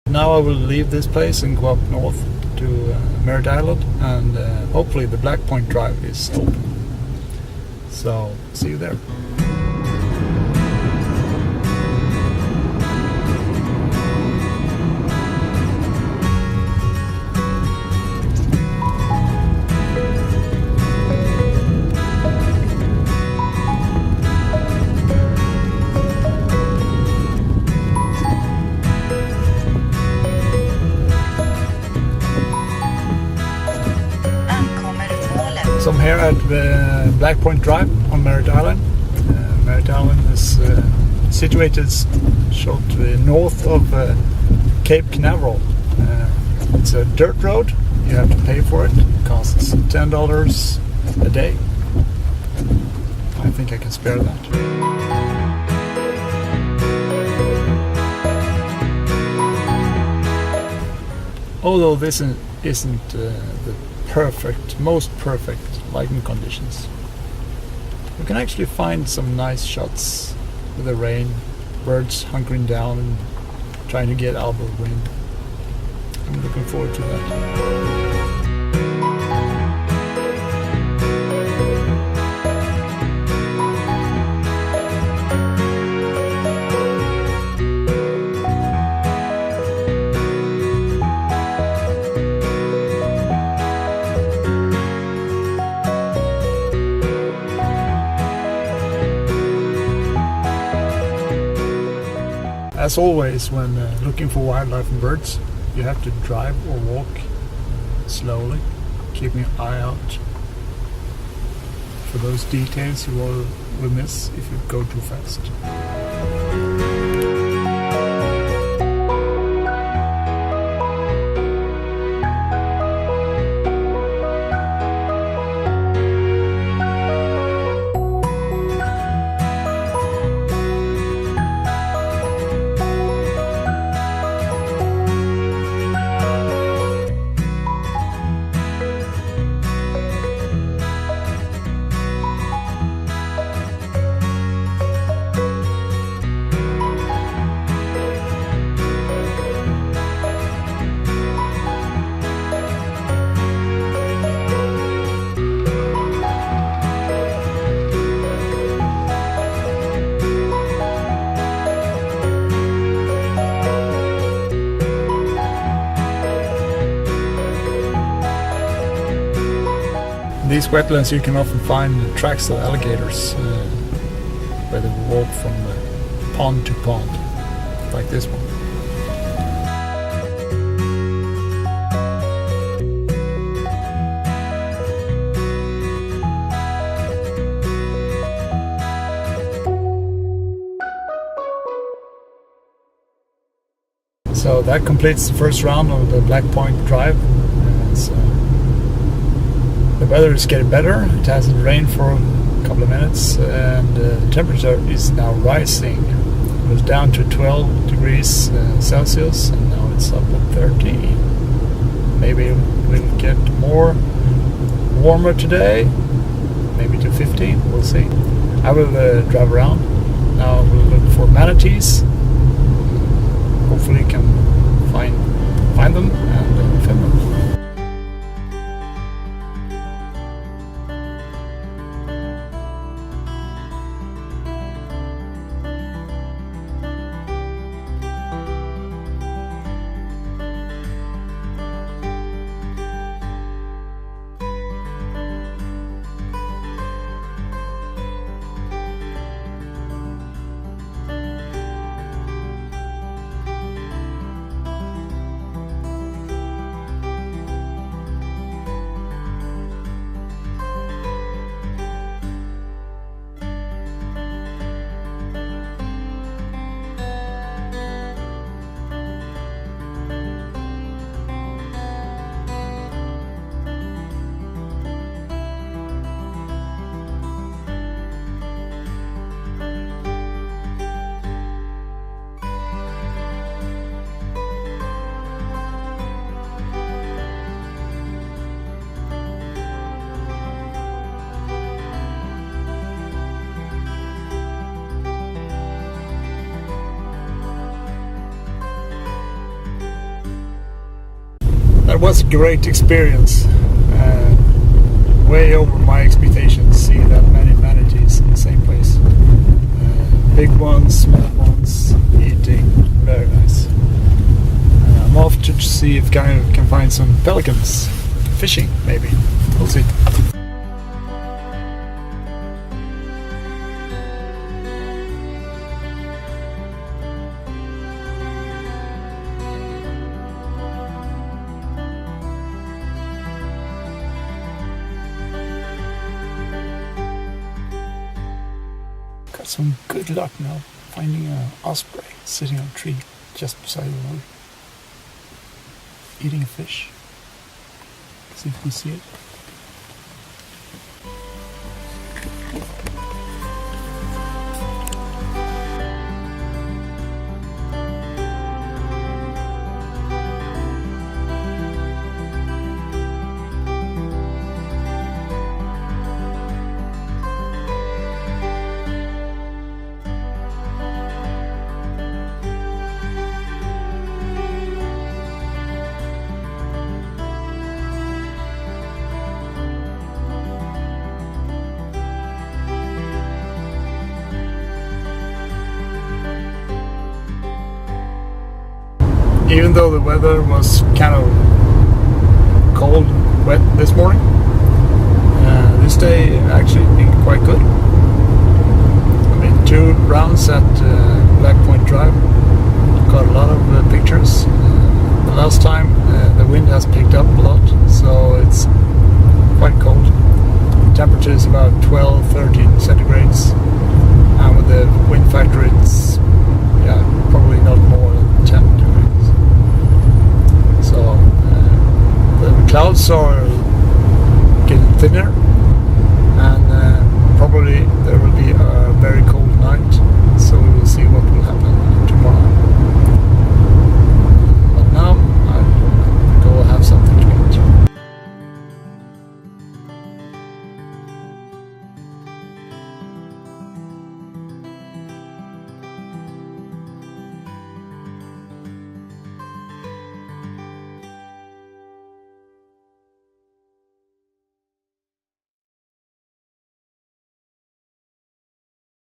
Now I will leave this place and go up north to Merritt Island, and hopefully the Black Point Drive is open. So see you there. So I'm here at the Black Point Drive on Merritt Island. Merritt Island is situated short north of Cape Canaveral. It's a dirt road. You have to pay for it. It costs $10 a day. I think I can spare that. Although this isn't the most perfect lighting conditions, you can actually find some nice shots with the rain, birds hunkering down and trying to get out of the wind. I'm looking forward to that. As always, when looking for wildlife and birds, you have to drive or walk slowly, keeping an eye out for those details you will miss if you go too fast. In these wetlands you can often find tracks of alligators where they walk from pond to pond, like this one. So that completes the first round of the Black Point Drive. The weather is getting better. It hasn't rained for a couple of minutes, and the temperature is now rising. It was down to 12 degrees Celsius, and now it's up at 13. Maybe it will get more warmer today, maybe to 15. We'll see. I will drive around. Now we'll look for manatees. Hopefully, can find them and film them. it was a great experience. Way over my expectations, see that many manatees in the same place. Big ones, small ones, eating, very nice. I'm off to see if I can find some pelicans fishing, maybe. We'll see. Got some good luck now finding an osprey sitting on a tree just beside the road, eating a fish. See if you can see it. Even though the weather was kind of cold and wet this morning, this day actually been quite good. I mean, 2 rounds at Black Point Drive, got a lot of pictures. The last time the wind has picked up a lot, so it's quite cold. The temperature is about 12-13 centigrades, and with the wind factor it's probably not more than 10 degrees. So the clouds are getting thinner, and probably there will be a very cold night.